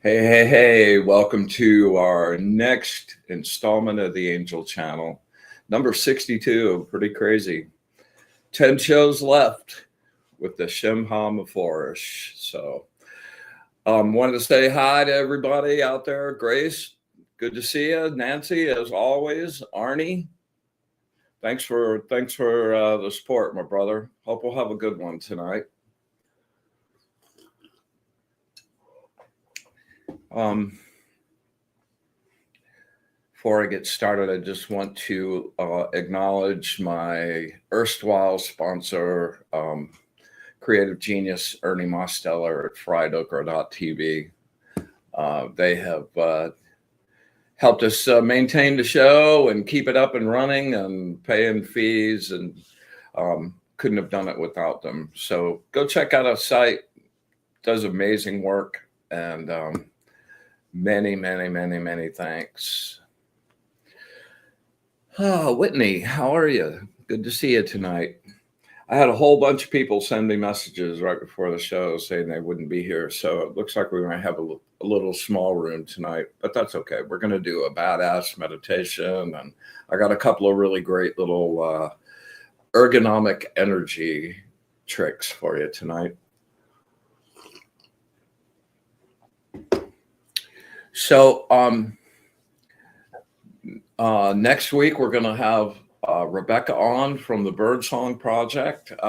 Hey, welcome to our next installment of the Angel Channel. Number 62, pretty crazy. 10 shows left with the SHEM HA MEPHORASH. So wanted to say hi to everybody out there. Grace, good to see you. Nancy, as always. Arnie, thanks for the support, my brother. Hope we'll have a good one tonight. Before I get started, I just want to acknowledge my erstwhile sponsor, creative genius Ernie Mosteller at friedokra.tv. They have helped us maintain the show and keep it up and running and paying fees, and couldn't have done it without them. So go check out our site. Does amazing work, and many thanks. Whitney, how are you? Good to see you tonight. I had a whole bunch of people send me messages right before the show saying they wouldn't be here. So it looks like we might have a little small room tonight, but that's okay. We're going to do a badass meditation. And I got a couple of really great little ergonomic energy tricks for you tonight. So next week, we're going to have Rebecca on from the Birdsong Project at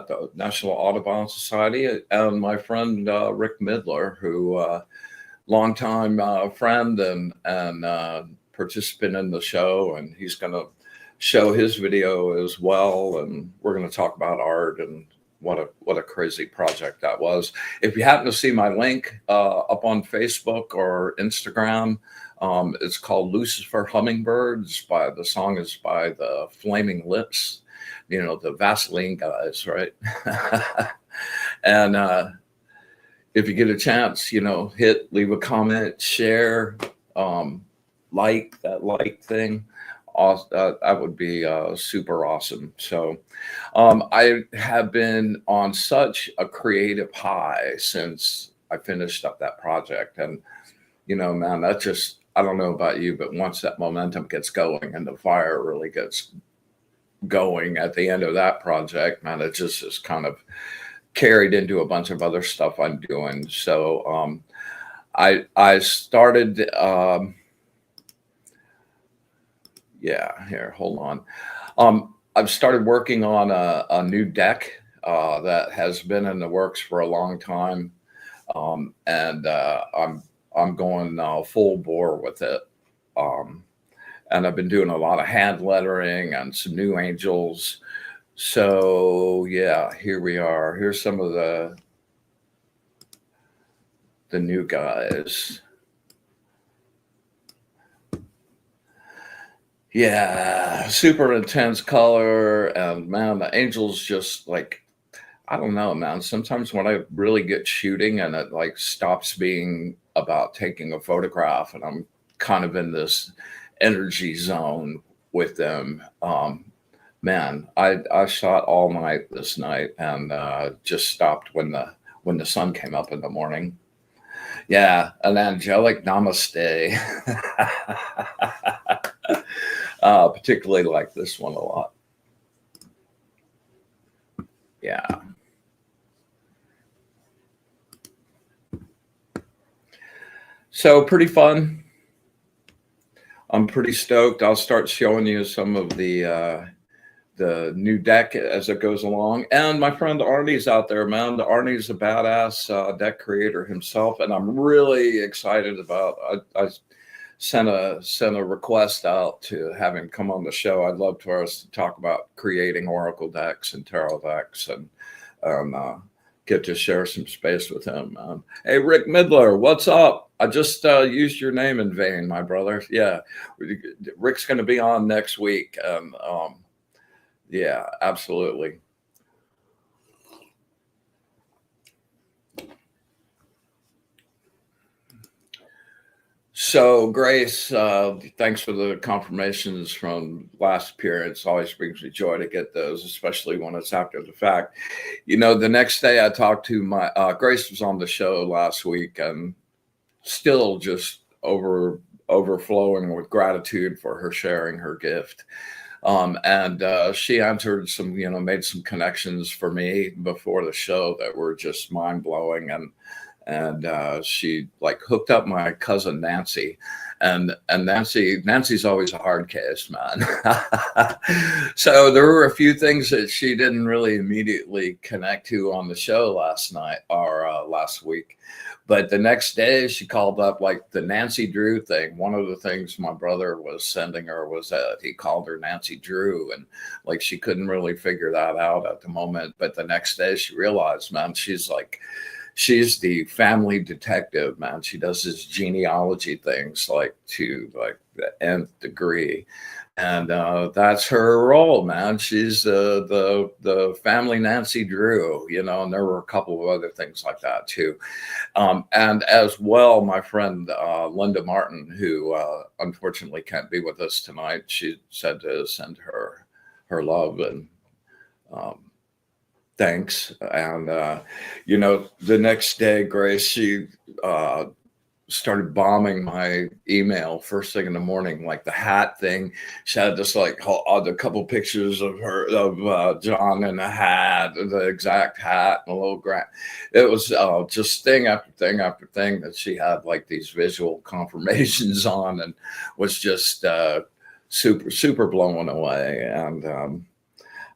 the National Audubon Society, and my friend Rick Midler, who longtime friend and participant in the show, and he's going to show his video as well, and we're going to talk about art and what a crazy project that was. If you happen to see my link up on Facebook or Instagram, it's called Lucifer Hummingbirds. The song is by the Flaming Lips, the Vaseline guys, right? And if you get a chance, leave a comment, share, like thing. That would be super awesome. So I have been on such a creative high since I finished up that project. And, man, that just, I don't know about you, but once that momentum gets going and the fire really gets going at the end of that project, man, it just is kind of carried into a bunch of other stuff I'm doing. So I started... here, hold on. I've started working on a new deck that has been in the works for a long time, and I'm going full bore with it. And I've been doing a lot of hand lettering and some new angels. So yeah, here we are. Here's some of the new guys. Yeah, super intense color, and man, the angels just like, I don't know, man. Sometimes when I really get shooting and it like stops being about taking a photograph and I'm kind of in this energy zone with them, man, I shot all night this night and just stopped when the sun came up in the morning. Yeah, an angelic namaste. Particularly like this one a lot. Yeah. So pretty fun. I'm pretty stoked. I'll start showing you some of the new deck as it goes along. And my friend Arnie's out there, man. Arnie's a badass deck creator himself, and I'm really excited about. I sent a request out to have him come on the show. I'd love for us to talk about creating oracle decks and tarot decks, and get to share some space with him. Hey, Rick Midler, what's up? I just used your name in vain, my brother. Yeah, Rick's going to be on next week. Yeah, absolutely. So, Grace, thanks for the confirmations from last appearance. Always brings me joy to get those, especially when it's after the fact. The next day I talked to my Grace was on the show last week, and still just overflowing with gratitude for her sharing her gift. And she answered some, made some connections for me before the show that were just mind blowing. And she like hooked up my cousin Nancy, and Nancy's always a hard case, man. So there were a few things that she didn't really immediately connect to on the show last night or last week. But the next day she called up, like the Nancy Drew thing. One of the things my brother was sending her was that he called her Nancy Drew, and like she couldn't really figure that out at the moment. But the next day she realized, man, she's the family detective, man. She does this genealogy things like to like the nth degree. And that's her role, man. She's the family Nancy Drew, and there were a couple of other things like that too. And as well, my friend Linda Martin, who unfortunately can't be with us tonight, she said to send her love and thanks. And the next day, Grace, she started bombing my email first thing in the morning, like the hat thing. She had this like a couple pictures of John in a hat, the exact hat, and a little grant. It was just thing after thing after thing that she had like these visual confirmations on, and was just super blown away. And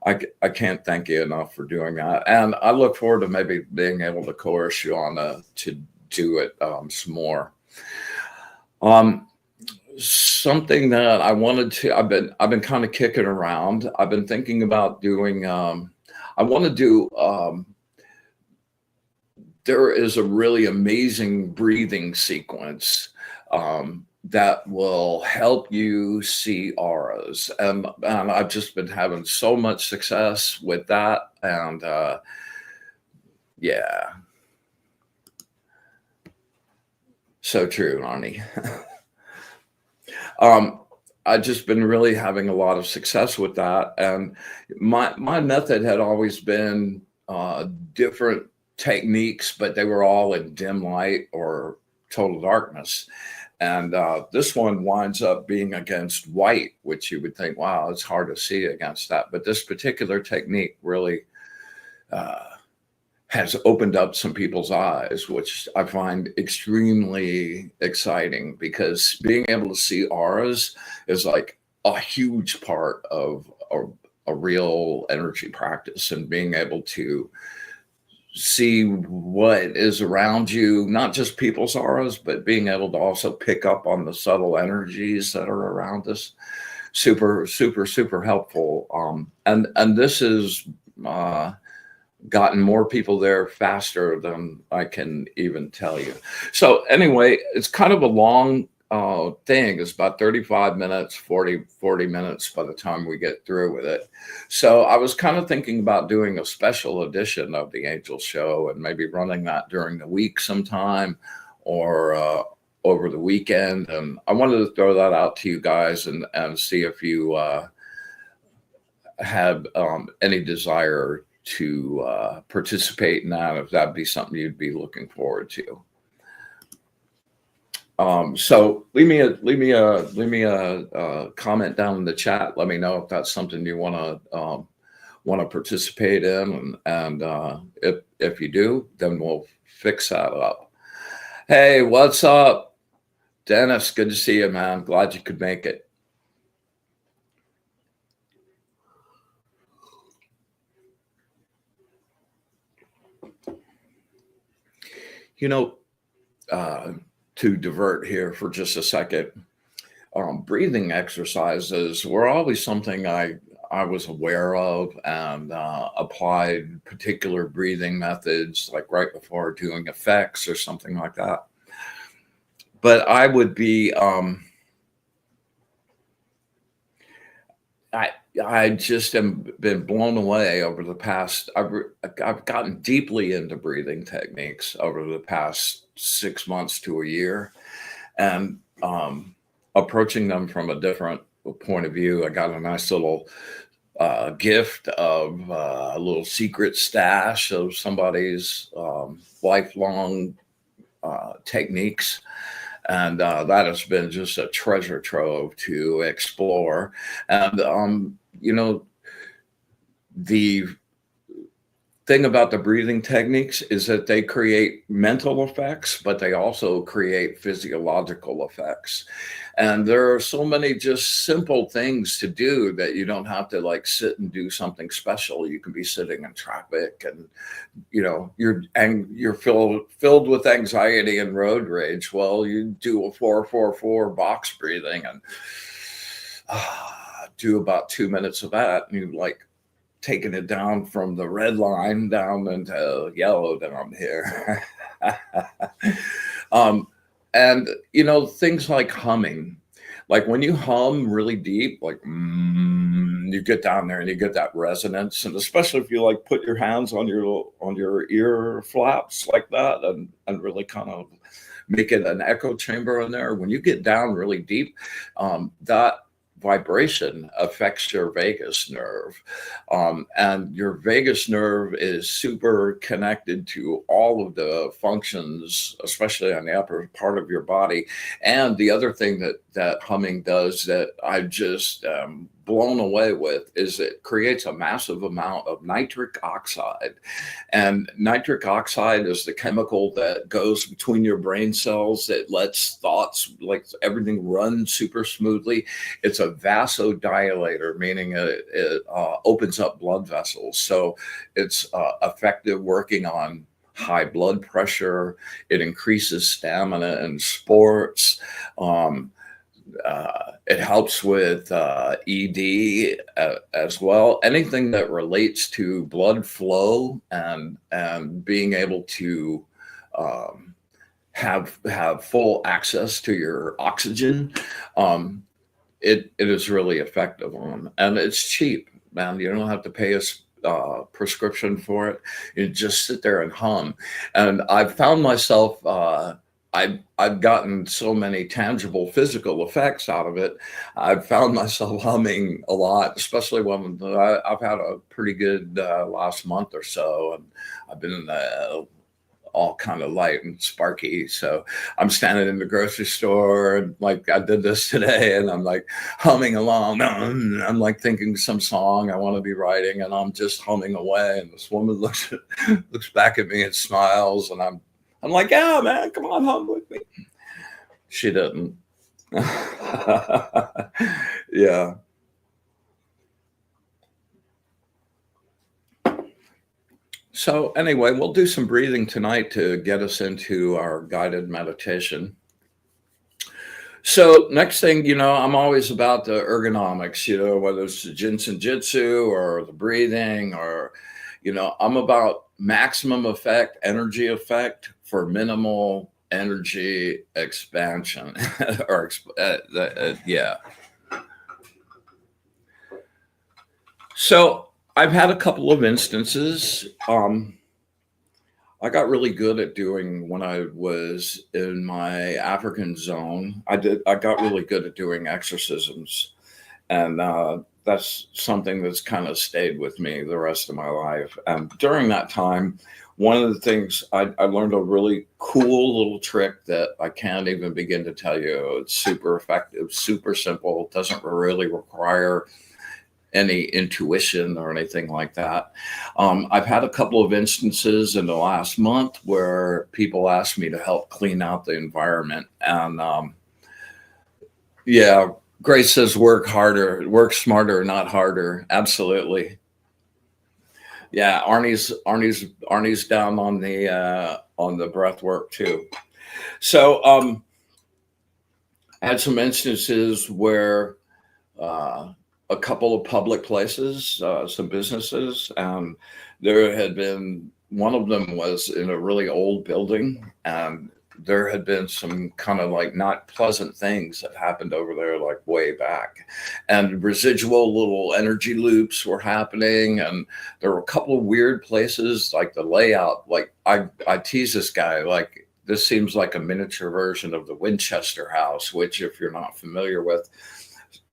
I can't thank you enough for doing that. And I look forward to maybe being able to coerce you on to do it some more. Something that I wanted to, I've been kind of kicking around. I've been thinking about doing, I want to do, there is a really amazing breathing sequence that will help you see auras. And I've just been having so much success with that. And yeah. So true, Arnie. I've just been really having a lot of success with that. And my method had always been different techniques, but they were all in dim light or total darkness. And this one winds up being against white, which you would think, wow, it's hard to see against that. But this particular technique really has opened up some people's eyes, which I find extremely exciting, because being able to see auras is like a huge part of a real energy practice, and being able to see what is around you, not just people's auras, but being able to also pick up on the subtle energies that are around us. Super helpful. And this is gotten more people there faster than I can even tell you. So anyway, it's kind of a long thing. It's about 35 minutes, 40 minutes by the time we get through with it. So I was kind of thinking about doing a special edition of the Angel Show and maybe running that during the week sometime, or over the weekend. And I wanted to throw that out to you guys and see if you have any desire to participate in that, if that'd be something you'd be looking forward to. So leave me a comment down in the chat. Let me know if that's something you want to participate in, and if you do, then we'll fix that up. Hey, what's up, Dennis? Good to see you, man. Glad you could make it. To divert here for just a second, breathing exercises were always something I was aware of, and applied particular breathing methods like right before doing effects or something like that. But I would be, I just been blown away over the past. I've gotten deeply into breathing techniques over the past 6 months to a year, and approaching them from a different point of view. I got a nice little gift of a little secret stash of somebody's lifelong techniques. And that has been just a treasure trove to explore. And, the thing about the breathing techniques is that they create mental effects, but they also create physiological effects. And there are so many just simple things to do that you don't have to like sit and do something special. You can be sitting in traffic and you're filled with anxiety and road rage. Well, you do a 4-4-4 box breathing and do about 2 minutes of that, and you like taking it down from the red line down into yellow down here. And things like humming, like when you hum really deep, like you get down there and you get that resonance. And especially if you like put your hands on your ear flaps like that and really kind of make it an echo chamber in there. When you get down really deep, that vibration affects your vagus nerve. And your vagus nerve is super connected to all of the functions, especially on the upper part of your body. And the other thing that humming does that I've just blown away with is it creates a massive amount of nitric oxide. And nitric oxide is the chemical that goes between your brain cells. It lets thoughts, like everything, run super smoothly. It's a vasodilator, meaning it opens up blood vessels. So it's effective working on high blood pressure. It increases stamina in sports. It helps with ED as well. Anything that relates to blood flow and being able to have full access to your oxygen, it is really effective on, and it's cheap, man. You don't have to pay a prescription for it. You just sit there and hum. And I've found myself I've gotten so many tangible physical effects out of it. I've found myself humming a lot, especially when I've had a pretty good last month or so, and I've been all kind of light and sparky. So I'm standing in the grocery store, and like I did this today, and I'm like humming along. I'm like thinking some song I want to be writing, and I'm just humming away. And this woman looks back at me and smiles, and I'm like, yeah, man, come on, hum with me. She didn't. Yeah. So anyway, we'll do some breathing tonight to get us into our guided meditation. So next thing, I'm always about the ergonomics, whether it's the Jinsen Jitsu or the breathing or, I'm about maximum effect, energy effect for minimal energy expansion or yeah. So I've had a couple of instances. I got really good at doing when I was in my African zone. I got really good at doing exorcisms, and that's something that's kind of stayed with me the rest of my life. And during that time, one of the things I learned a really cool little trick that I can't even begin to tell you. It's super effective, super simple, doesn't really require any intuition or anything like that. I've had a couple of instances in the last month where people asked me to help clean out the environment. And yeah, Grace says work harder, work smarter, not harder. Absolutely. Yeah, Arnie's down on the breath work too. So I had some instances where a couple of public places, some businesses, and there had been, one of them was in a really old building, and there had been some kind of like not pleasant things that happened over there like way back, and residual little energy loops were happening, and there were a couple of weird places, like the layout, like I tease this guy, like this seems like a miniature version of the Winchester house, which if you're not familiar with,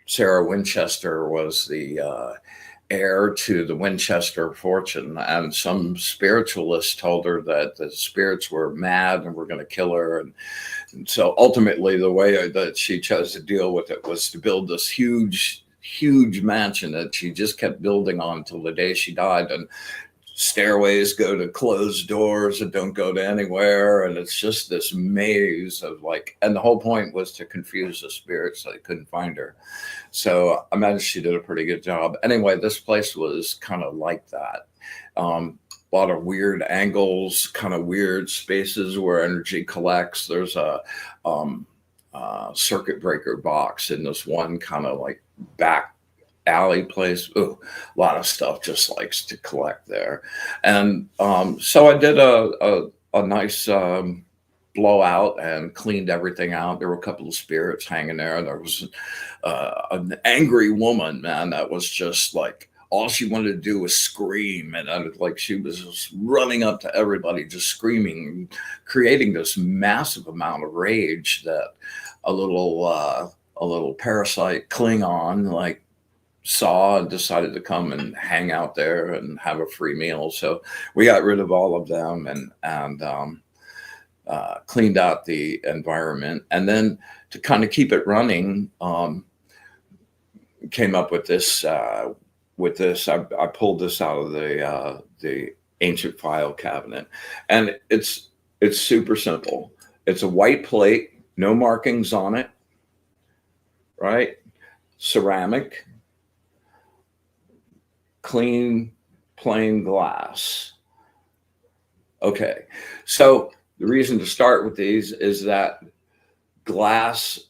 Sarah Winchester was the heir to the Winchester fortune, and some spiritualist told her that the spirits were mad and were going to kill her. And so ultimately, the way that she chose to deal with it was to build this huge mansion that she just kept building on until the day she died. And stairways go to closed doors that don't go to anywhere, and it's just this maze of like, and the whole point was to confuse the spirits so they couldn't find her. So I imagine she did a pretty good job. Anyway, this place was kind of like that. A lot of weird angles, kind of weird spaces where energy collects. There's a circuit breaker box in this one kind of like back alley place. Ooh, a lot of stuff just likes to collect there. And so I did a nice blowout and cleaned everything out. There were a couple of spirits hanging there. There was an angry woman, man, that was just like, all she wanted to do was scream. And like she was just running up to everybody, just screaming, creating this massive amount of rage that a little parasite Klingon like saw and decided to come and hang out there and have a free meal. So we got rid of all of them and cleaned out the environment. And then to kind of keep it running, came up with this. I pulled this out of the ancient file cabinet, and it's super simple. It's a white plate, no markings on it, right? Ceramic, clean, plain glass. Okay, so the reason to start with these is that glass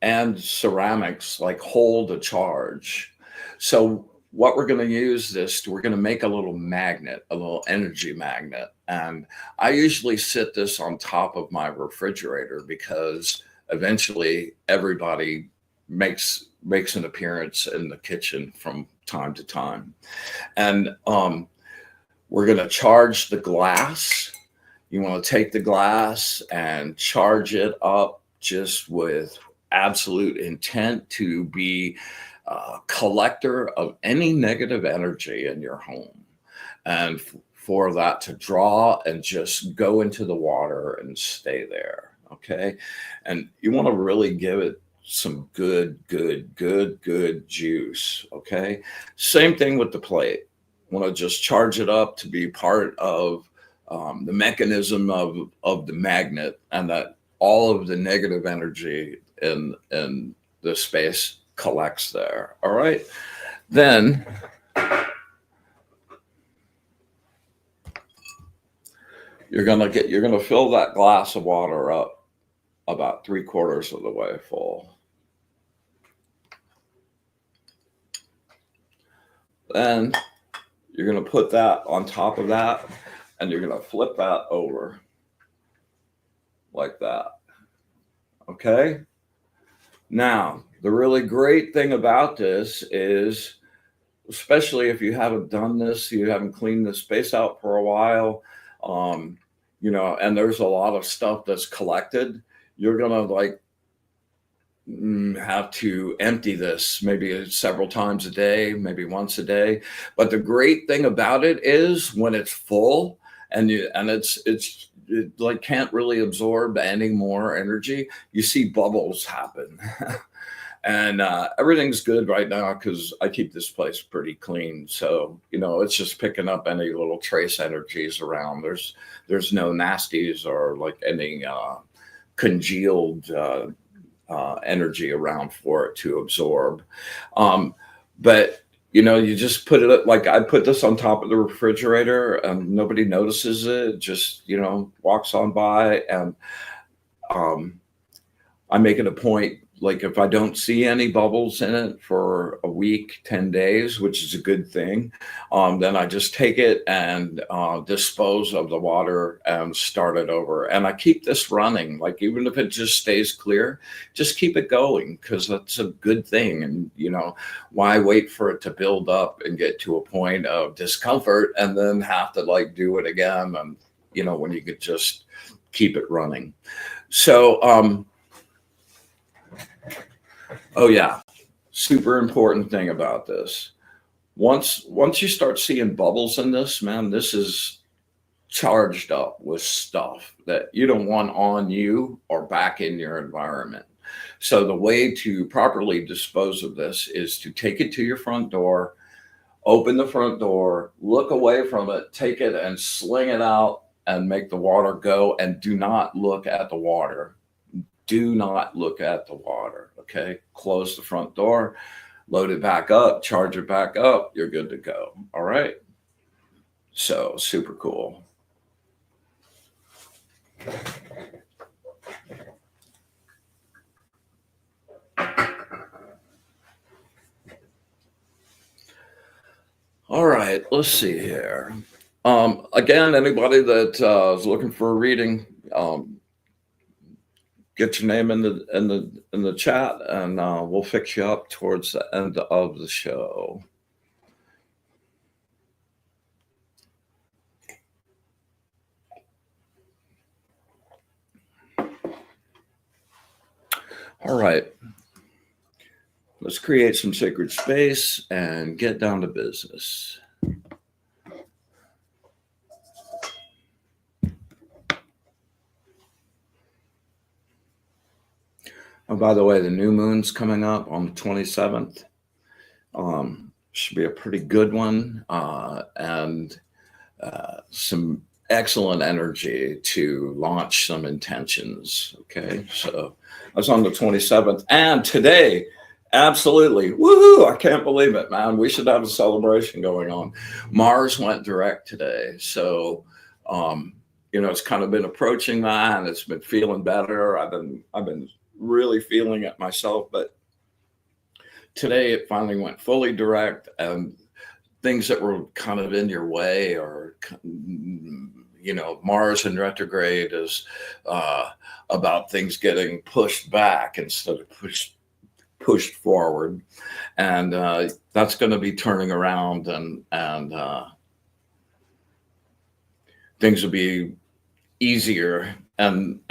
and ceramics like hold a charge. So what we're going to use this, we're going to make a little magnet, a little energy magnet. And I usually sit this on top of my refrigerator because eventually everybody makes an appearance in the kitchen from time to time. And we're going to charge the glass. You want to take the glass and charge it up just with absolute intent to be a collector of any negative energy in your home, and for that to draw and just go into the water and stay there. Okay. And you want to really give it some good juice. Okay. Same thing with the plate. Want to just charge it up to be part of the mechanism of the magnet, and that all of the negative energy in the space collects there. All right. Then you're gonna fill that glass of water up about 3/4 of the way full. Then you're gonna put that on top of that, and you're gonna flip that over like that. Okay. Now, the really great thing about this is, especially if you haven't done this, you haven't cleaned the space out for a while, and there's a lot of stuff that's collected, you're gonna like have to empty this maybe several times a day, maybe once a day. But the great thing about it is when it's full and it like can't really absorb any more energy, you see bubbles happen. And everything's good right now because I keep this place pretty clean. So, it's just picking up any little trace energies around. There's no nasties or like any congealed energy around for it to absorb. But you just put it, like I put this on top of the refrigerator and nobody notices it, just, walks on by. And I make it a point, like if I don't see any bubbles in it for a week, 10 days, which is a good thing, then I just take it and dispose of the water and start it over. And I keep this running, like even if it just stays clear, just keep it going, because that's a good thing. And, why wait for it to build up and get to a point of discomfort and then have to like do it again? And, when you could just keep it running. So, oh yeah, super important thing about this. Once you start seeing bubbles in this, man, this is charged up with stuff that you don't want on you or back in your environment. So the way to properly dispose of this is to take it to your front door, open the front door, look away from it, take it and sling it out and make the water go, and do not look at the water. Do not look at the water, okay? Close the front door, load it back up, charge it back up, you're good to go, all right? So super cool. All right, let's see here. Again, anybody that is looking for a reading, get your name in the chat, and we'll fix you up towards the end of the show. All right. Let's create some sacred space and get down to business. Oh, by the way, the new moon's coming up on the 27th. Should be a pretty good one, and some excellent energy to launch some intentions. Okay, so that's on the 27th. And today, absolutely, woohoo! I can't believe it, man. We should have a celebration going on. Mars went direct today. So, you know, it's kind of been approaching that, and it's been feeling better. I've been really feeling it myself, but today it finally went fully direct, and things that were kind of in your way, or, you know, Mars in retrograde is about things getting pushed back instead of pushed forward, and that's going to be turning around, and things will be easier, and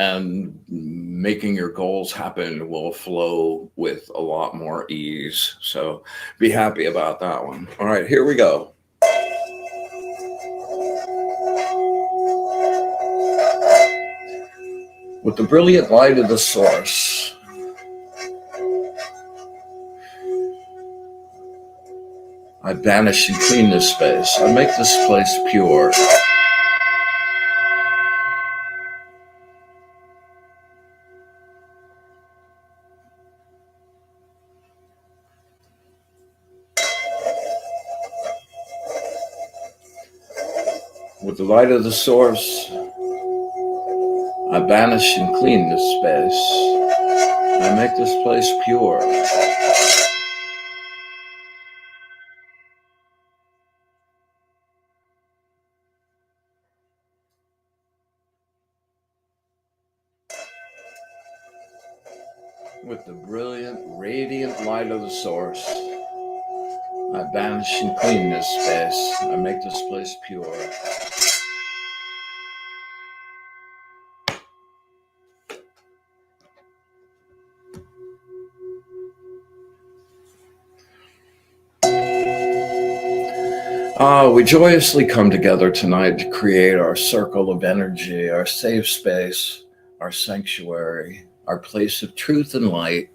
making your goals happen will flow with a lot more ease. So be happy about that one. All right, here we go. With the brilliant light of the source, I banish and clean this space. I make this place pure. With the light of the source, I banish and clean this space. I make this place pure. With the brilliant, radiant light of the source, I banish and clean this space. I make this place pure. We joyously come together tonight to create our circle of energy, our safe space, our sanctuary, our place of truth and light.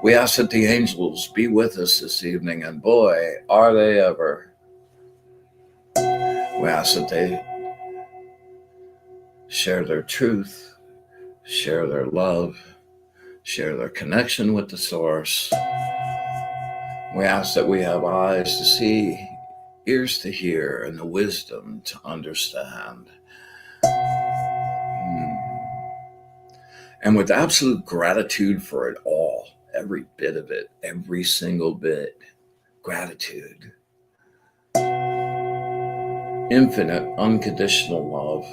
We ask that the angels be with us this evening, and boy, are they ever. We ask that they share their truth, share their love, share their connection with the source. We ask that we have eyes to see, ears to hear, and the wisdom to understand. And with absolute gratitude for it all, every bit of it, every single bit, gratitude. Infinite, unconditional love.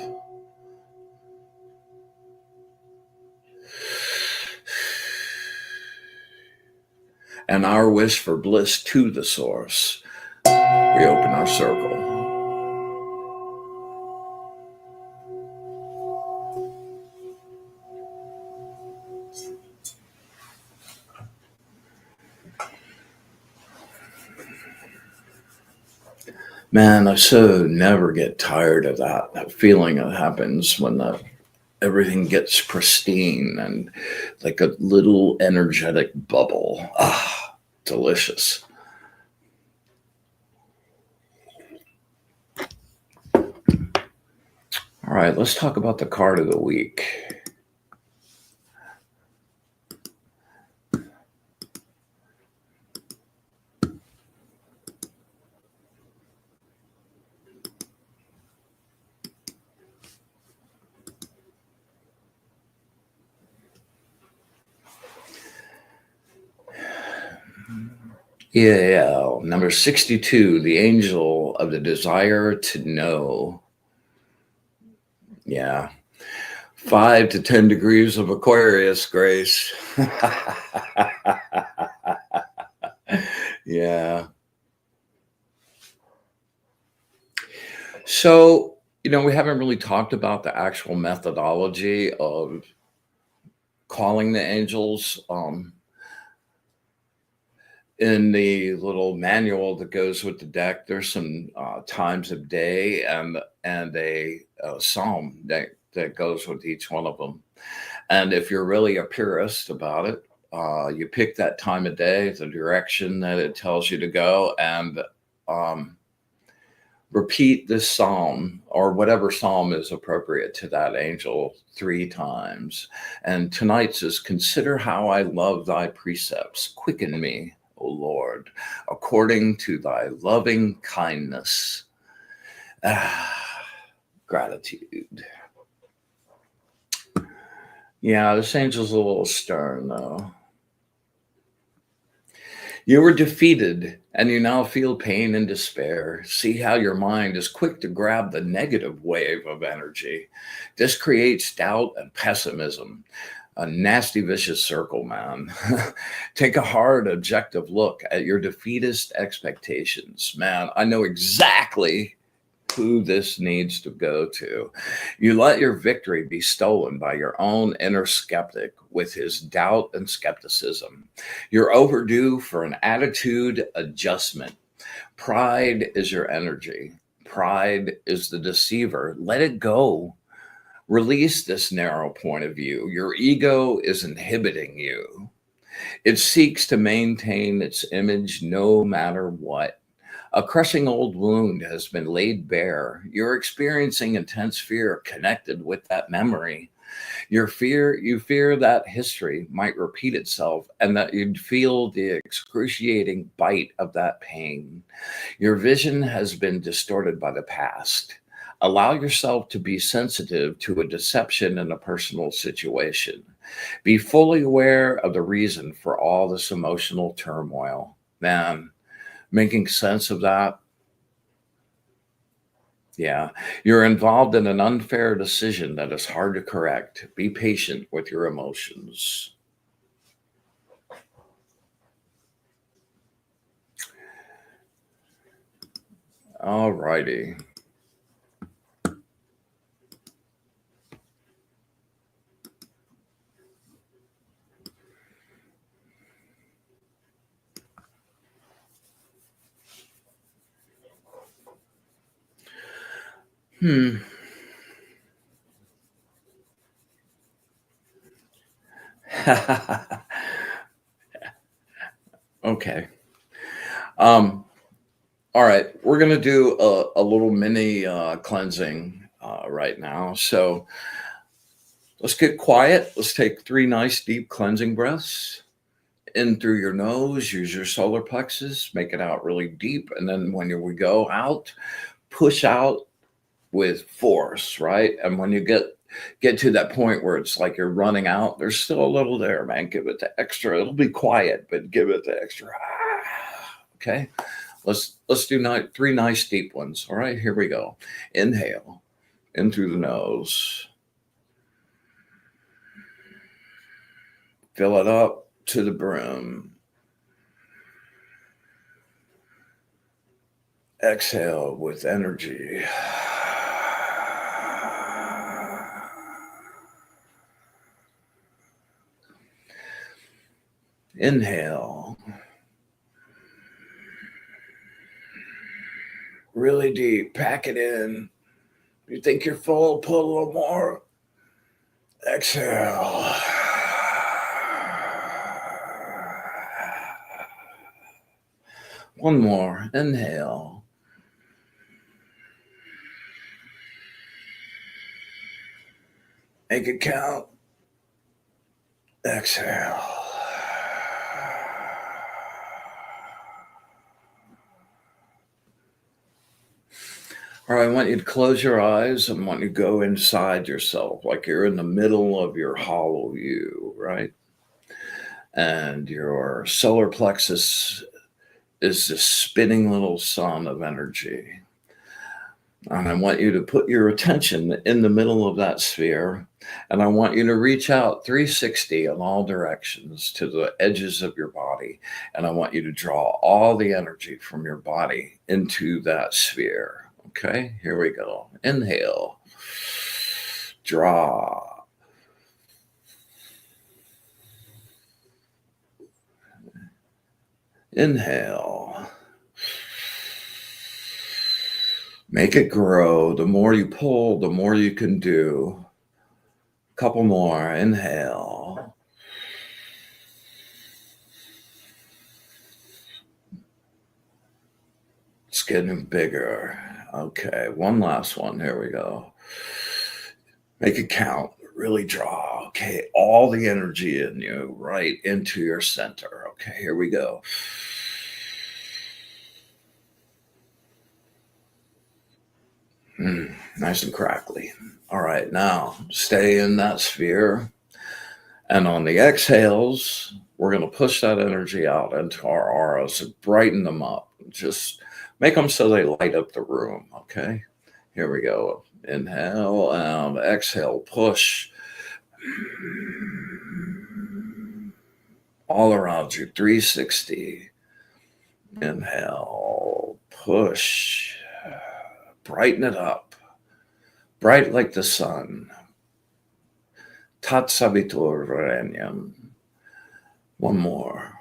And our wish for bliss to the source. We open our circle. Man, I so never get tired of that feeling that happens when everything gets pristine and like a little energetic bubble. Ah, delicious. All right, let's talk about the card of the week. Yeah, number 62, the angel of the desire to know. Yeah, 5 to 10 degrees of Aquarius, Grace. Yeah. So, we haven't really talked about the actual methodology of calling the angels. In the little manual that goes with the deck, there's some times of day and a psalm that goes with each one of them. And if you're really a purist about it, you pick that time of day, the direction that it tells you to go, and um, repeat this psalm or whatever psalm is appropriate to that angel 3 times. And tonight's is, consider how I love thy precepts. Quicken me, O Lord, according to thy loving kindness. Gratitude. Yeah, this angel's a little stern, though. You were defeated, and you now feel pain and despair. See how your mind is quick to grab the negative wave of energy. This creates doubt and pessimism. A nasty, vicious circle, man. Take a hard, objective look at your defeatist expectations. Man, I know exactly who this needs to go to. You let your victory be stolen by your own inner skeptic with his doubt and skepticism. You're overdue for an attitude adjustment. Pride is your energy. Pride is the deceiver. Let it go. Release this narrow point of view. Your ego is inhibiting you. It seeks to maintain its image no matter what. A crushing old wound has been laid bare. You're experiencing intense fear connected with that memory. You fear that history might repeat itself and that you'd feel the excruciating bite of that pain. Your vision has been distorted by the past. Allow yourself to be sensitive to a deception in a personal situation. Be fully aware of the reason for all this emotional turmoil. Man, making sense of that. Yeah, you're involved in an unfair decision that is hard to correct. Be patient with your emotions. All righty. Hmm. Okay. Um, all right. We're going to do a little mini cleansing right now. So let's get quiet. Let's take 3 nice deep cleansing breaths in through your nose. Use your solar plexus. Make it out really deep. And then when we go out, push out with force, right? And when you get to that point where it's like you're running out, there's still a little there, man. Give it the extra. It'll be quiet, but give it the extra. Okay. Let's do 3 nice deep ones. All right, here we go. Inhale in through the nose. Fill it up to the brim. Exhale with energy. Inhale. Really deep. Pack it in. You think you're full, pull a little more. Exhale. One more. Inhale. Make it count. Exhale. All right, I want you to close your eyes and want you to go inside yourself, like you're in the middle of your hollow U, right? And your solar plexus is this spinning little sun of energy. And I want you to put your attention in the middle of that sphere. And I want you to reach out 360 in all directions to the edges of your body. And I want you to draw all the energy from your body into that sphere. Okay, here we go. Inhale. Draw. Inhale. Make it grow. The more you pull, the more you can do. A couple more. Inhale. It's getting bigger. Okay, one last one. Here we go. Make it count. Really draw. Okay, all the energy in you right into your center. Okay, here we go. Nice and crackly. All right, now stay in that sphere. And on the exhales, we're going to push that energy out into our auras and brighten them up. Just make them so they light up the room. Okay, here we go. Inhale and exhale, push all around you, 360. Inhale, push, brighten it up, bright like the sun. Tat sabitur varenyam. One more.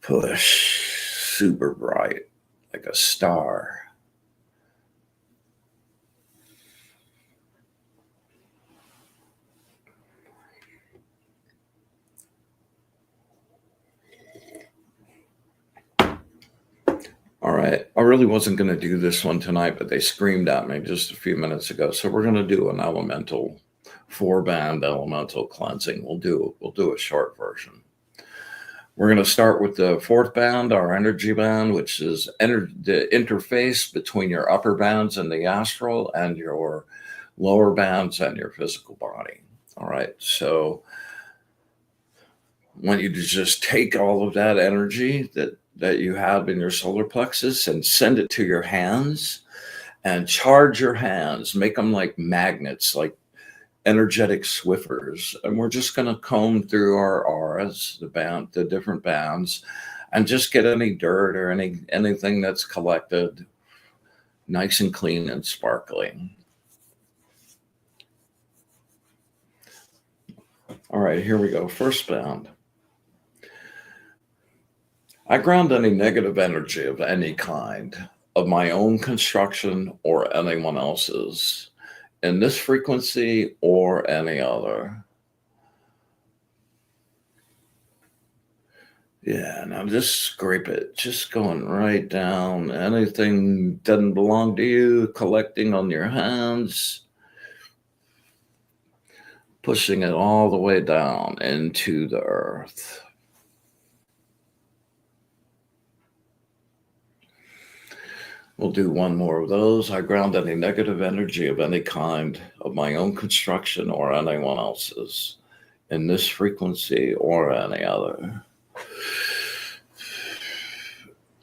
Push, super bright, like a star. All right, I really wasn't going to do this one tonight, but they screamed at me just a few minutes ago. So we're going to do an elemental, 4-band elemental cleansing. We'll do a short version. We're going to start with the 4th band, our energy band, which is the interface between your upper bands and the astral and your lower bands and your physical body. All right, so I want you to just take all of that energy that you have in your solar plexus and send it to your hands and charge your hands, make them like magnets, like energetic Swiffers. And we're just going to comb through our auras, the different bands, and just get any dirt or anything that's collected nice and clean and sparkling. All right, here we go. First band. I ground any negative energy of any kind, of my own construction or anyone else's, in this frequency or any other. Yeah, now just scrape it, just going right down. Anything doesn't belong to you, collecting on your hands, pushing it all the way down into the earth. We'll do one more of those. I ground any negative energy of any kind, of my own construction or anyone else's, in this frequency or any other.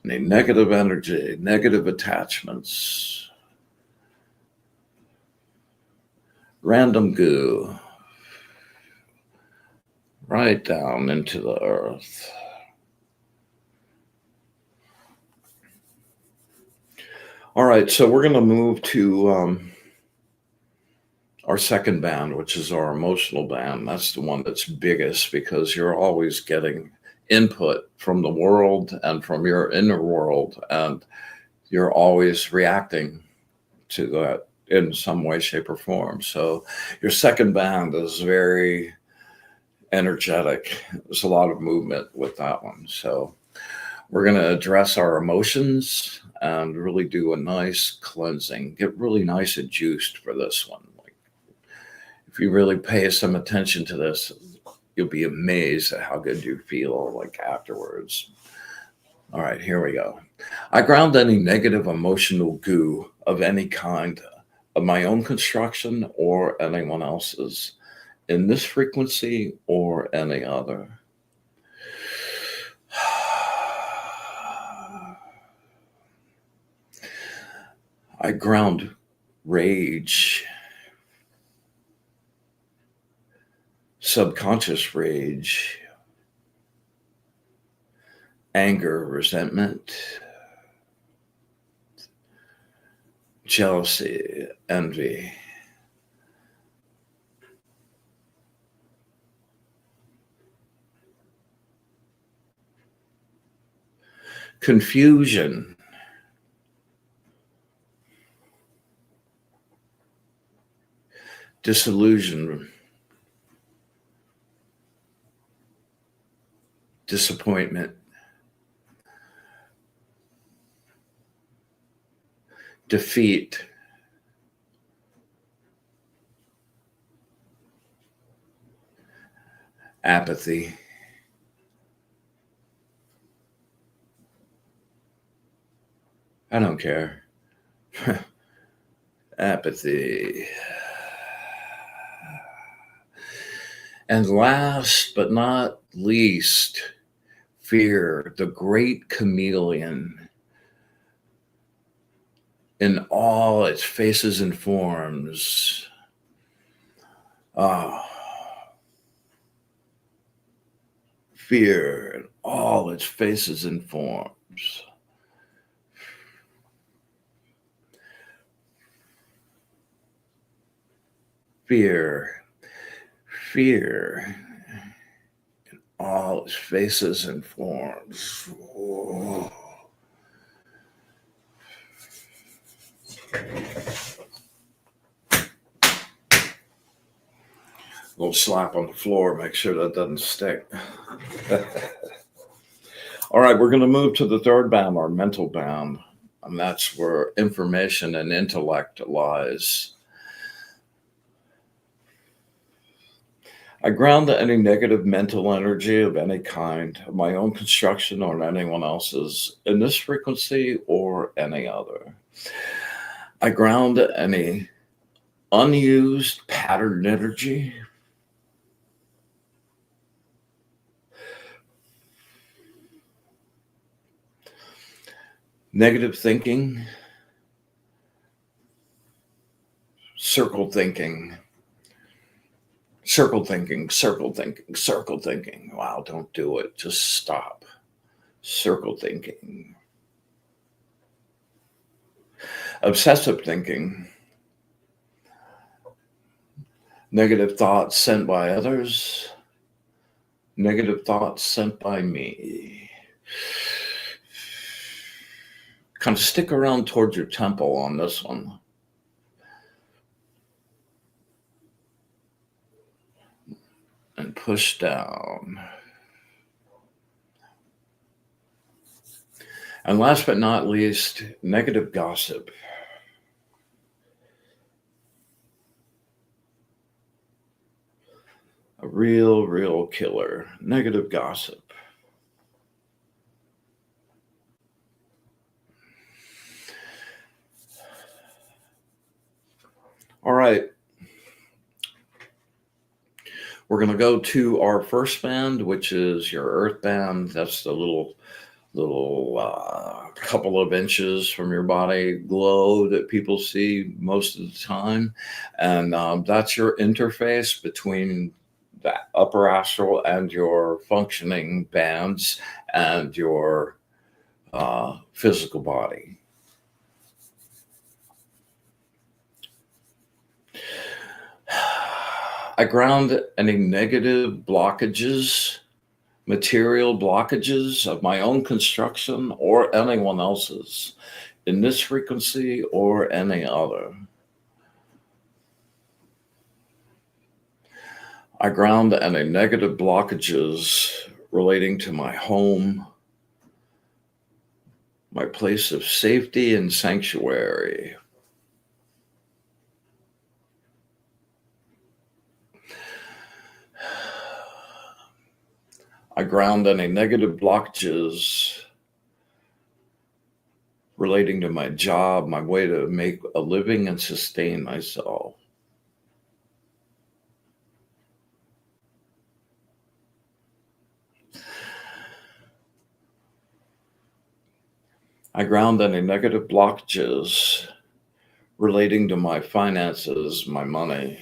Any negative energy, negative attachments, random goo, right down into the earth. All right, so we're going to move to our second band, which is our emotional band. That's the one that's biggest because you're always getting input from the world and from your inner world, and you're always reacting to that in some way, shape, or form. So your second band is very energetic. There's a lot of movement with that one. So we're going to address our emotions and really do a nice cleansing. Get really nice and juiced for this one. Like, if you really pay some attention to this, you'll be amazed at how good you feel like afterwards. All right, here we go. I ground any negative emotional goo of any kind, of my own construction or anyone else's, in this frequency or any other. I ground rage, subconscious rage, anger, resentment, jealousy, envy, confusion, disillusion, disappointment, defeat, apathy, I don't care, apathy. And last but not least, fear, the great chameleon in all its faces and forms. Ah, fear in all its faces and forms. Fear, fear in all its faces and forms. Oh. Little slap on the floor, make sure that doesn't stick. All right, we're going to move to the third band, our mental band, and that's where information and intellect lies. I ground any negative mental energy of any kind, of my own construction or anyone else's, in this frequency or any other. I ground any unused patterned energy, negative thinking, circle thinking, circle thinking, circle thinking, circle thinking. Wow, don't do it. Just stop. Circle thinking. Obsessive thinking. Negative thoughts sent by others. Negative thoughts sent by me. Kind of stick around towards your temple on this one. And push down. And last but not least, negative gossip. A real killer. Negative gossip. All right. We're going to go to our first band, which is your earth band. That's the little couple of inches from your body glow that people see most of the time. And that's your interface between the upper astral and your functioning bands and your physical body. I ground any negative blockages material blockages of my own construction or anyone else's in this frequency or any other. I ground any negative blockages relating to my home, my place of safety and sanctuary. I ground any negative blockages relating to my job, my way to make a living and sustain myself. I ground any negative blockages relating to my finances, my money.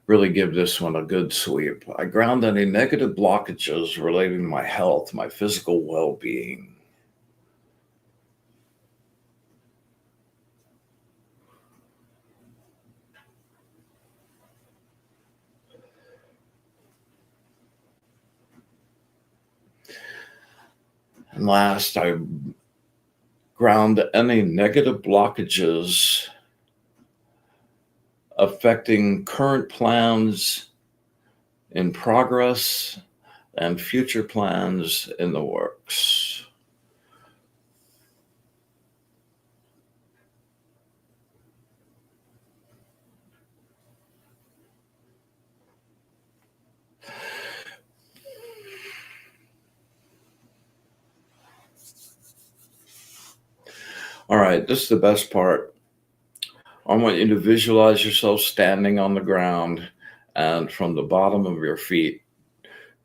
Really give this one a good sweep. I ground any negative blockages relating to my health, my physical well-being. And last, I ground any negative blockages affecting current plans in progress and future plans in the works. All right, this is the best part. I want you to visualize yourself standing on the ground, and from the bottom of your feet,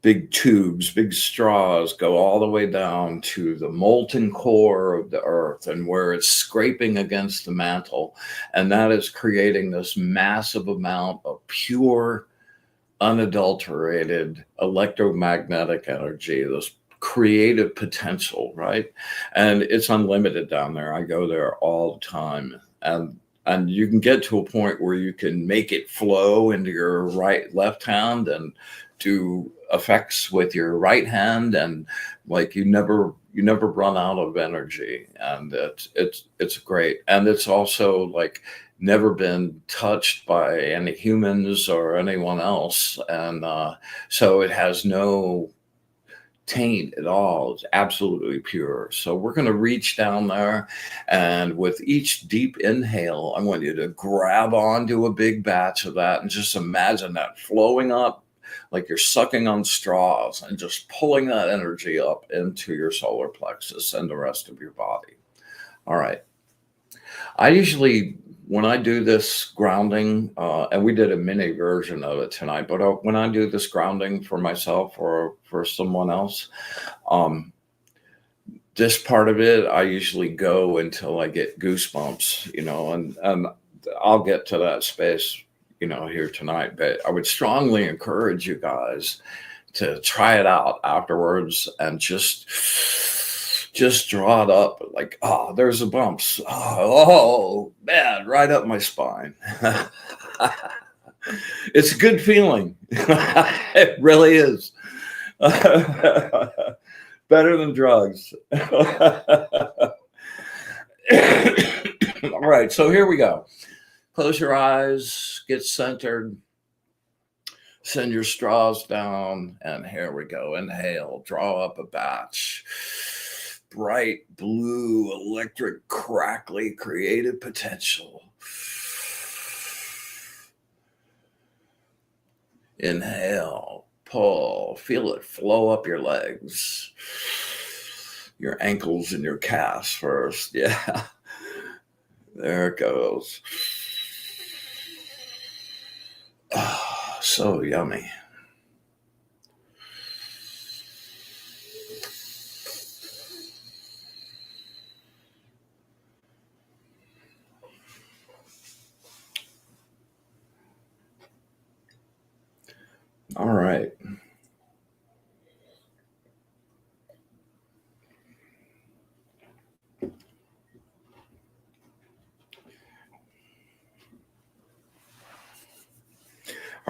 big tubes, big straws go all the way down to the molten core of the earth and where it's scraping against the mantle. And that is creating this massive amount of pure, unadulterated electromagnetic energy, this creative potential, right? And it's unlimited down there. I go there all the time. And you can get to a point where you can make it flow into your left hand and do effects with your right hand, and like you never run out of energy. And it's great. And it's also like never been touched by any humans or anyone else. And so it has no taint at all. It's absolutely pure. So we're going to reach down there, and with each deep inhale, I want you to grab onto a big batch of that and just imagine that flowing up like you're sucking on straws and just pulling that energy up into your solar plexus and the rest of your body. All right. I usually, when I do this grounding, and we did a mini version of it tonight, but when I do this grounding for myself or for someone else, this part of it, I usually go until I get goosebumps, and I'll get to that space, here tonight. But I would strongly encourage you guys to try it out afterwards and just draw it up like, oh, there's the bumps. Oh man, right up my spine. It's a good feeling. It really is. Better than drugs. All right, so here we go. Close your eyes, get centered, send your straws down, and here we go. Inhale, draw up a batch. Bright blue, electric, crackly, creative potential. Inhale, pull, feel it flow up your legs, your ankles and your calves first. Yeah, there it goes. Oh, so yummy. All right.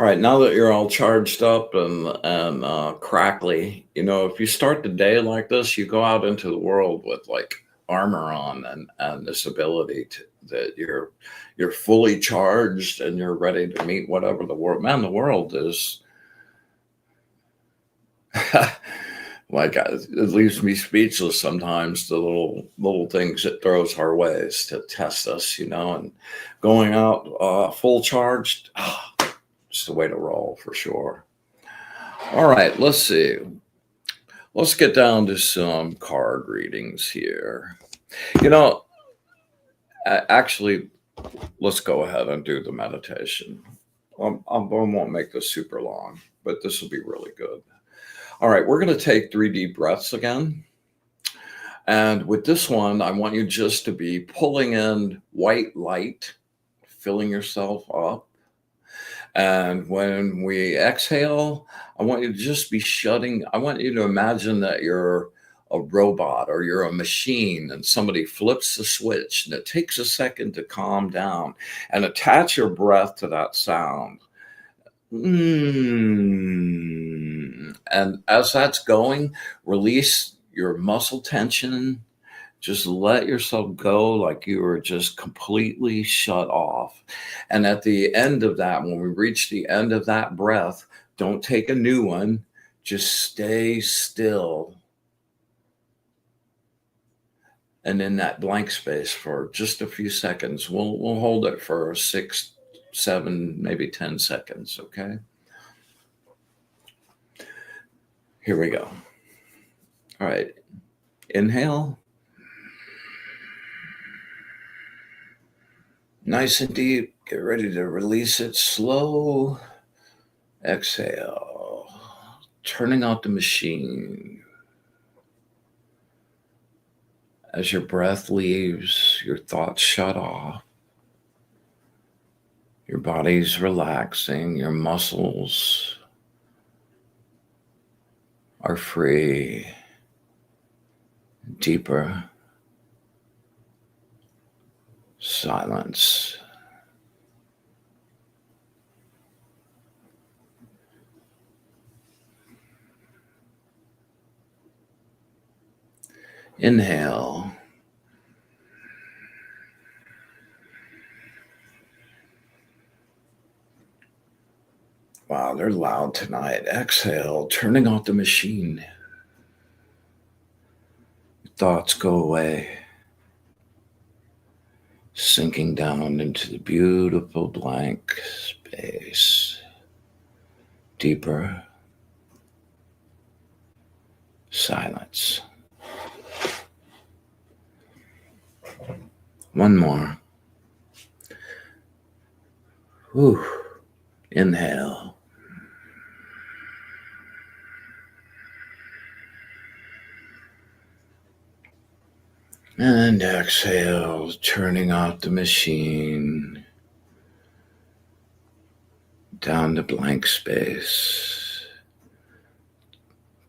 All right, now that you're all charged up and crackly, you know, if you start the day like this, you go out into the world with like armor on and this ability to that you're fully charged and you're ready to meet whatever the world. Man, the world is like it leaves me speechless sometimes. The little things it throws our ways to test us, you know, and going out full charged. It's the way to roll for sure. All right, let's see. Let's get down to some card readings here. You know, actually, let's go ahead and do the meditation. I won't make this super long, but this will be really good. All right, we're going to take 3 deep breaths again. And with this one, I want you just to be pulling in white light, filling yourself up. And when we exhale, I want you to just be shutting. I want you to imagine that you're a robot or you're a machine and somebody flips the switch and it takes a second to calm down and attach your breath to that sound. And as that's going, release your muscle tension. Just let yourself go like you were just completely shut off. And at the end of that, when we reach the end of that breath, don't take a new one. Just stay still. And in that blank space for just a few seconds, we'll hold it for 6, 7, maybe 10 seconds, okay? Here we go. All right, inhale. Nice and deep. Get ready to release it. Slow. Exhale. Turning off the machine. As your breath leaves, your thoughts shut off. Your body's relaxing. Your muscles are free. Deeper. Silence. Inhale. Wow, they're loud tonight. Exhale, turning off the machine. Thoughts go away. Sinking down into the beautiful blank space. Deeper. Silence. One more. Whew. Inhale. And exhale, turning off the machine. Down to blank space.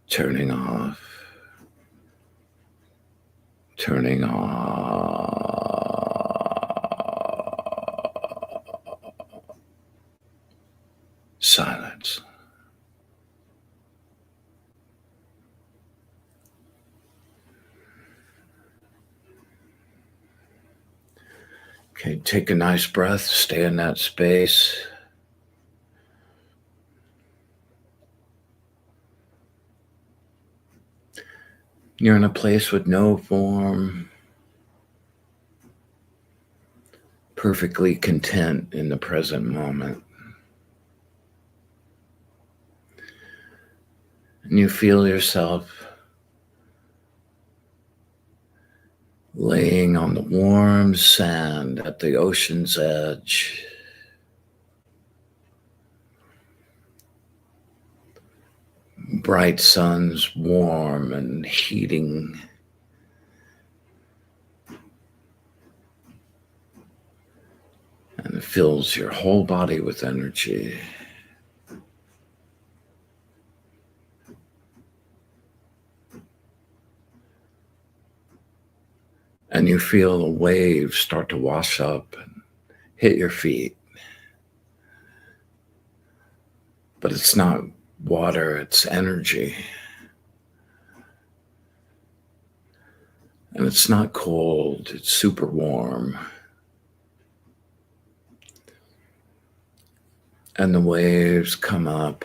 Turning off. Turning off. Silence. Okay, take a nice breath, stay in that space. You're in a place with no form, perfectly content in the present moment. And you feel yourself laying on the warm sand at the ocean's edge. Bright sun's warm and heating. And it fills your whole body with energy. And you feel the waves start to wash up and hit your feet. But it's not water, it's energy. And it's not cold, it's super warm. And the waves come up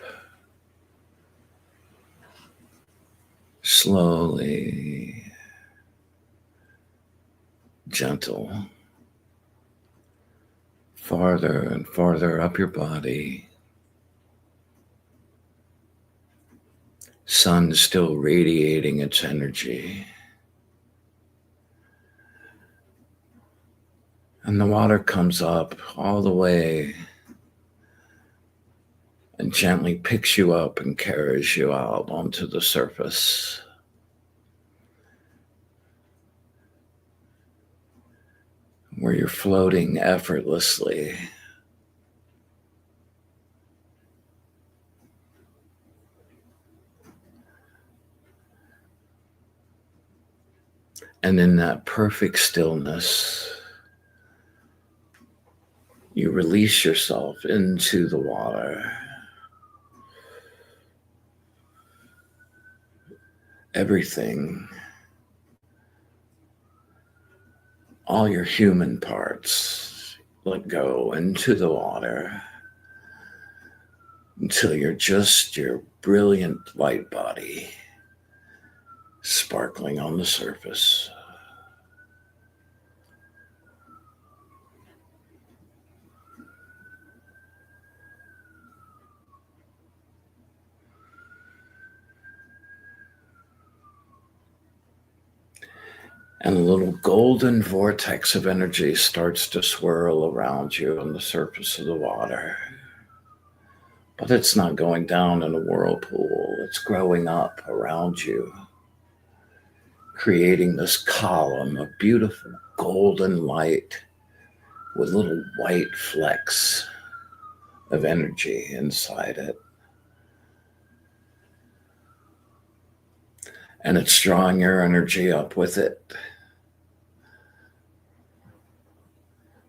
slowly, gentle, farther and farther up your body. Sun still radiating its energy. And the water comes up all the way and gently picks you up and carries you out onto the surface. Where you're floating effortlessly. And in that perfect stillness, you release yourself into the water. Everything, all your human parts, let go into the water until you're just your brilliant light body sparkling on the surface. And a little golden vortex of energy starts to swirl around you on the surface of the water. But it's not going down in a whirlpool. It's growing up around you, creating this column of beautiful golden light with little white flecks of energy inside it. And it's drawing your energy up with it.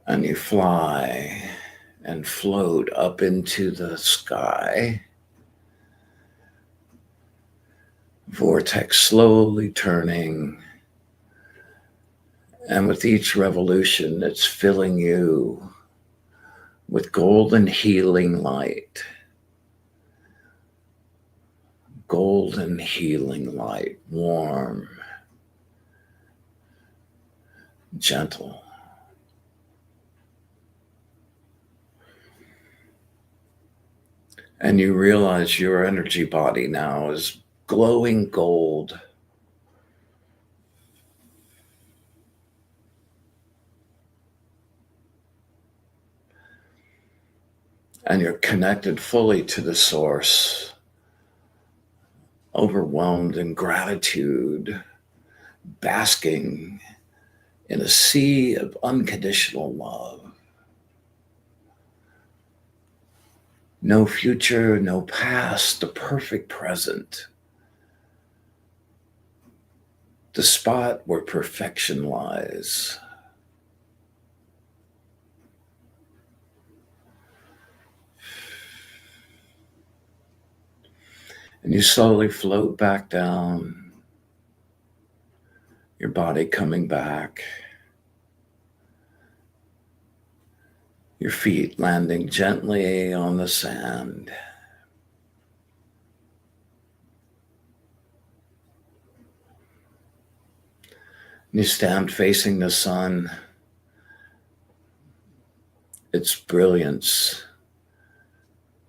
And you fly and float up into the sky. Vortex slowly turning. And with each revolution, it's filling you with golden healing light. Golden healing light, warm, gentle. And you realize your energy body now is glowing gold. And you're connected fully to the source, overwhelmed in gratitude, basking in a sea of unconditional love. No future, no past, the perfect present. The spot where perfection lies. And you slowly float back down, your body coming back, your feet landing gently on the sand. You stand facing the sun, its brilliance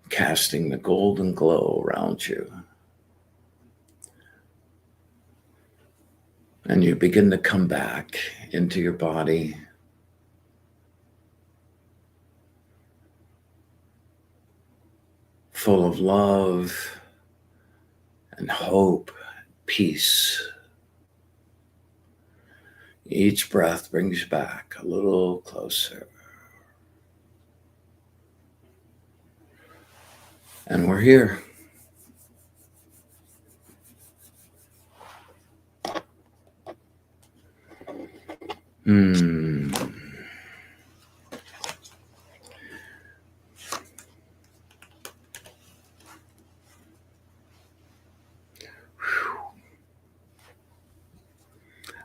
casting the golden glow around you. And you begin to come back into your body. Full of love and hope, peace. Each breath brings you back a little closer. And we're here.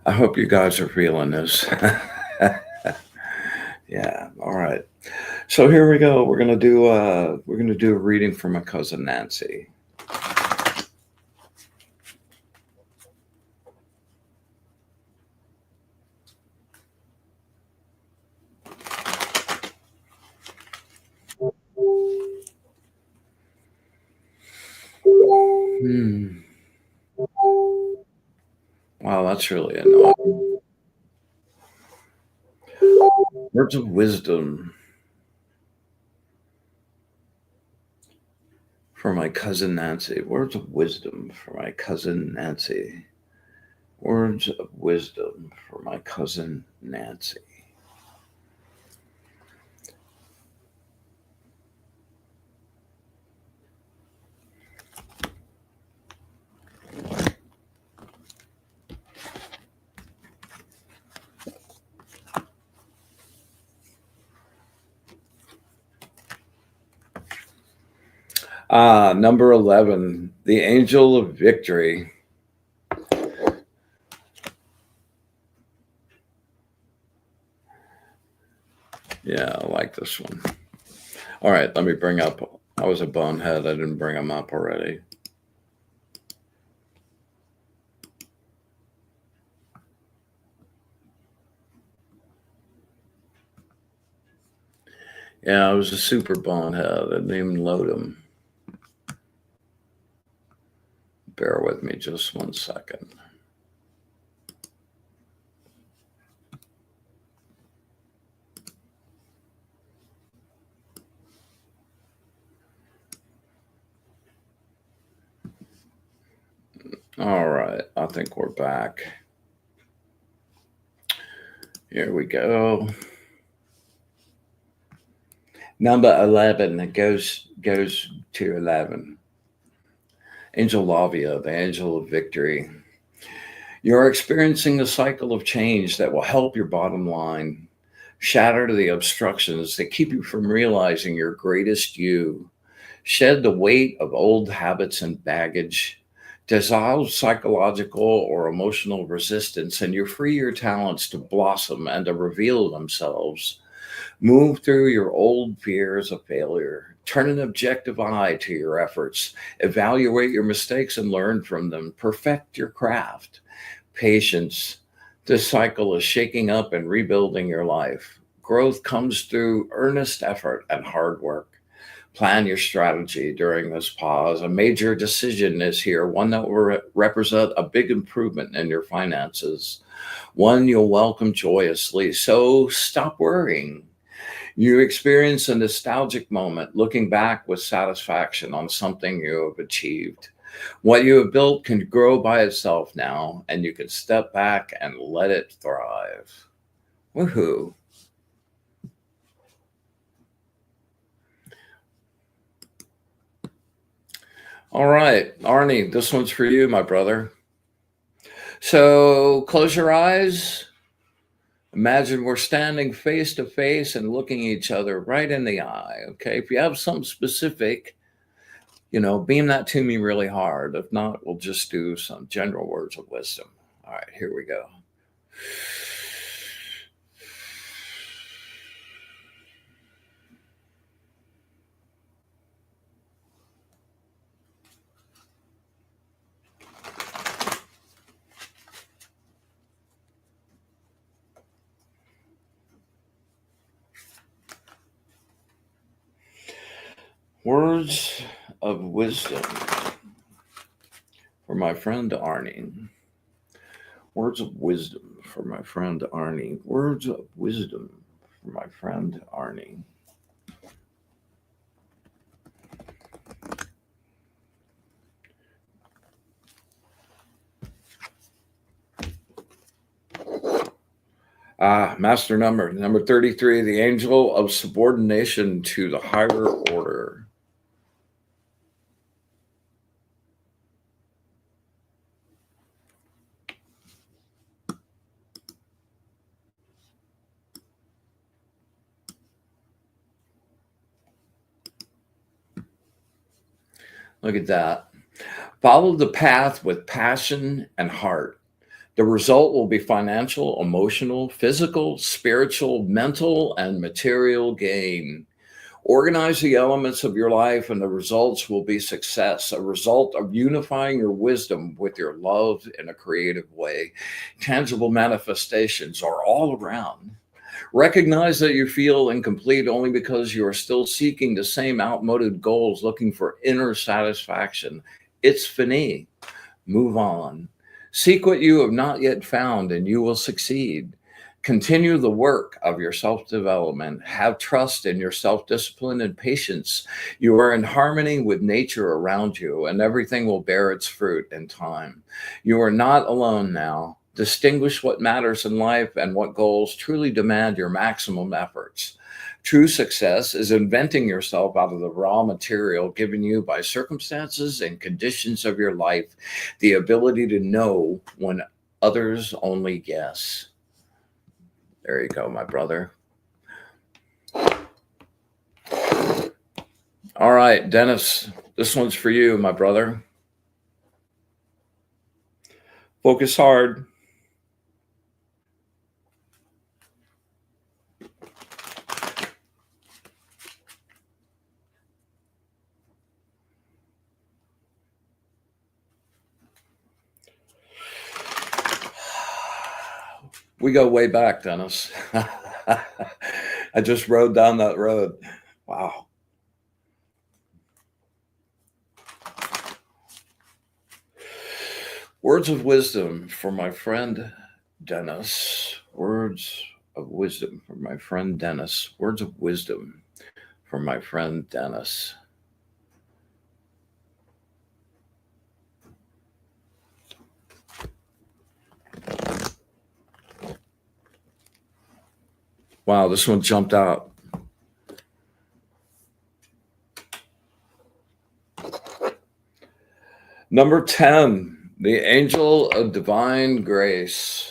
I hope you guys are feeling this. Yeah. All right. So here we go. We're gonna do a reading for my cousin Nancy. Hmm. Wow, that's really annoying. Words of wisdom for my cousin Nancy. Words of wisdom for my cousin Nancy. Words of wisdom for my cousin Nancy. Number 11, the angel of victory. Yeah, I like this one. All right, let me bring up. I was a bonehead. I didn't bring them up already. Yeah, I was a super bonehead. I didn't even load them. Bear with me just 1 second. All right, I think we're back. Here we go. Number 11, it goes to 11. Angel Lavia, the angel of victory. You're experiencing a cycle of change that will help your bottom line, shatter the obstructions that keep you from realizing your greatest you, shed the weight of old habits and baggage, dissolve psychological or emotional resistance, and you free your talents to blossom and to reveal themselves. Move through your old fears of failure. Turn an objective eye to your efforts. Evaluate your mistakes and learn from them. Perfect your craft. Patience. This cycle is shaking up and rebuilding your life. Growth comes through earnest effort and hard work. Plan your strategy during this pause. A major decision is here, one that will represent a big improvement in your finances, one you'll welcome joyously. So stop worrying. You experience a nostalgic moment, looking back with satisfaction on something you have achieved. What you have built can grow by itself now, and you can step back and let it thrive. Woohoo. All right, Arnie, this one's for you, my brother. So close your eyes. Imagine we're standing face to face and looking each other right in the eye. Okay. If you have something specific, beam that to me really hard. If not, we'll just do some general words of wisdom. All right, here we go. Words of wisdom for my friend Arnie. Words of wisdom for my friend Arnie. Words of wisdom for my friend Arnie. Master number 33, the angel of subordination to the higher order. Look at that. Follow the path with passion and heart. The result will be financial, emotional, physical, spiritual, mental, and material gain. Organize the elements of your life and the results will be success, a result of unifying your wisdom with your love in a creative way. Tangible manifestations are all around. Recognize that you feel incomplete only because you are still seeking the same outmoded goals, looking for inner satisfaction. It's fini. Move on. Seek what you have not yet found and you will succeed. Continue the work of your self-development. Have trust in your self-discipline and patience. You are in harmony with nature around you and everything will bear its fruit in time. You are not alone now. Distinguish what matters in life and what goals truly demand your maximum efforts. True success is inventing yourself out of the raw material given you by circumstances and conditions of your life, the ability to know when others only guess. There you go, my brother. All right, Dennis, this one's for you, my brother. Focus hard. We go way back, Dennis. I just rode down that road. Wow. Words of wisdom for my friend Dennis. Words of wisdom for my friend Dennis. Words of wisdom for my friend Dennis. Wow, this one jumped out. Number 10, the angel of divine grace.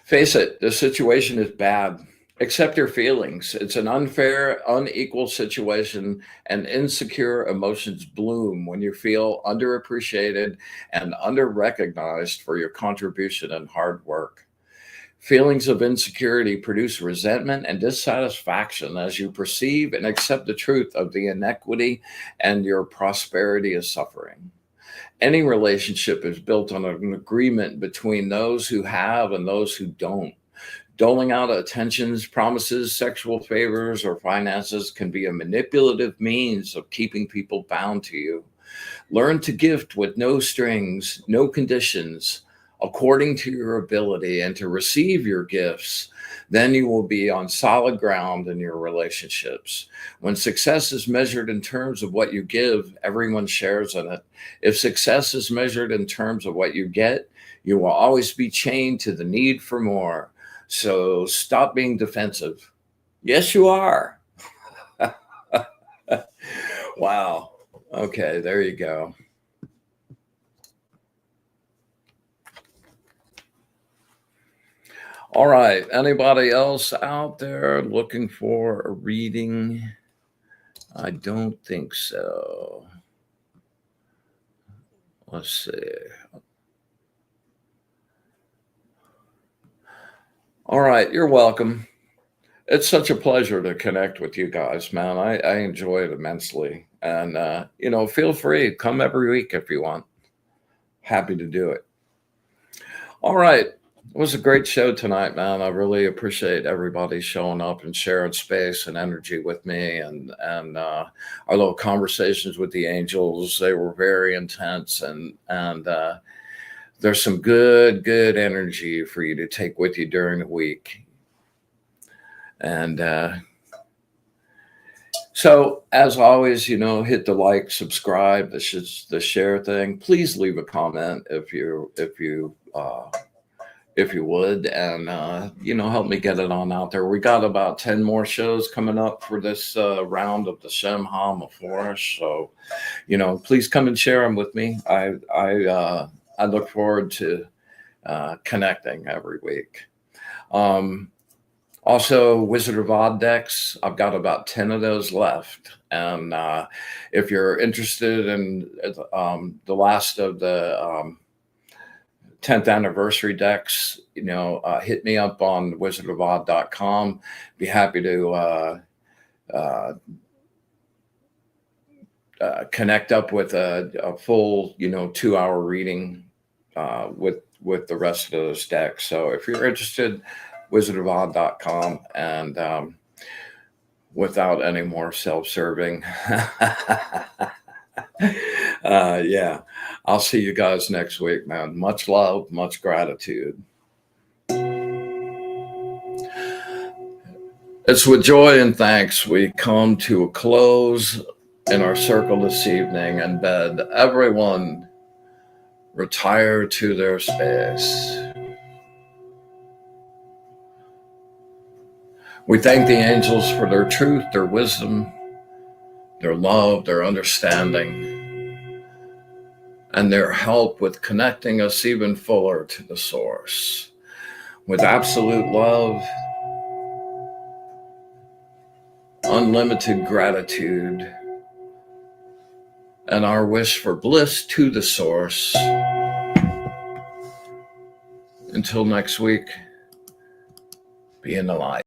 Face it, the situation is bad. Accept your feelings. It's an unfair, unequal situation, and insecure emotions bloom when you feel underappreciated and underrecognized for your contribution and hard work. Feelings of insecurity produce resentment and dissatisfaction as you perceive and accept the truth of the inequity and your prosperity is suffering. Any relationship is built on an agreement between those who have and those who don't. Doling out attentions, promises, sexual favors, or finances can be a manipulative means of keeping people bound to you. Learn to gift with no strings, no conditions, according to your ability, and to receive your gifts. Then you will be on solid ground in your relationships. When success is measured in terms of what you give, everyone shares in it. If success is measured in terms of what you get, you will always be chained to the need for more. So stop being defensive. Yes, you are. Wow. Okay, there you go. All right. Anybody else out there looking for a reading? I don't think so. Let's see. All right. You're welcome. It's such a pleasure to connect with you guys, man. I enjoy it immensely. And, feel free. Come every week if you want. Happy to do it. All right. It was a great show tonight, man. I really appreciate everybody showing up and sharing space and energy with me, and our little conversations with the angels. They were very intense, and there's some good energy for you to take with you during the week. And so, as always, hit the like, subscribe, the share thing. Please leave a comment if you if you would, and help me get it on out there. We got about 10 more shows coming up for this round of the SHEM HA MEPHORASH. So, please come and share them with me. I look forward to connecting every week. Also, Wizard of Odd decks, I've got about 10 of those left. And if you're interested in the last of the 10th anniversary decks, hit me up on wizardofodd.com. Be happy to connect up with a full, 2-hour reading with the rest of those decks. So if you're interested, wizardofodd.com. And without any more self-serving, yeah, I'll see you guys next week, man. Much love, much gratitude. It's with joy and thanks we come to a close in our circle this evening and bid everyone retire to their space. We thank the angels for their truth, their wisdom, their love, their understanding, and their help with connecting us even fuller to the source. With absolute love, unlimited gratitude, and our wish for bliss to the source. Until next week, be in the light.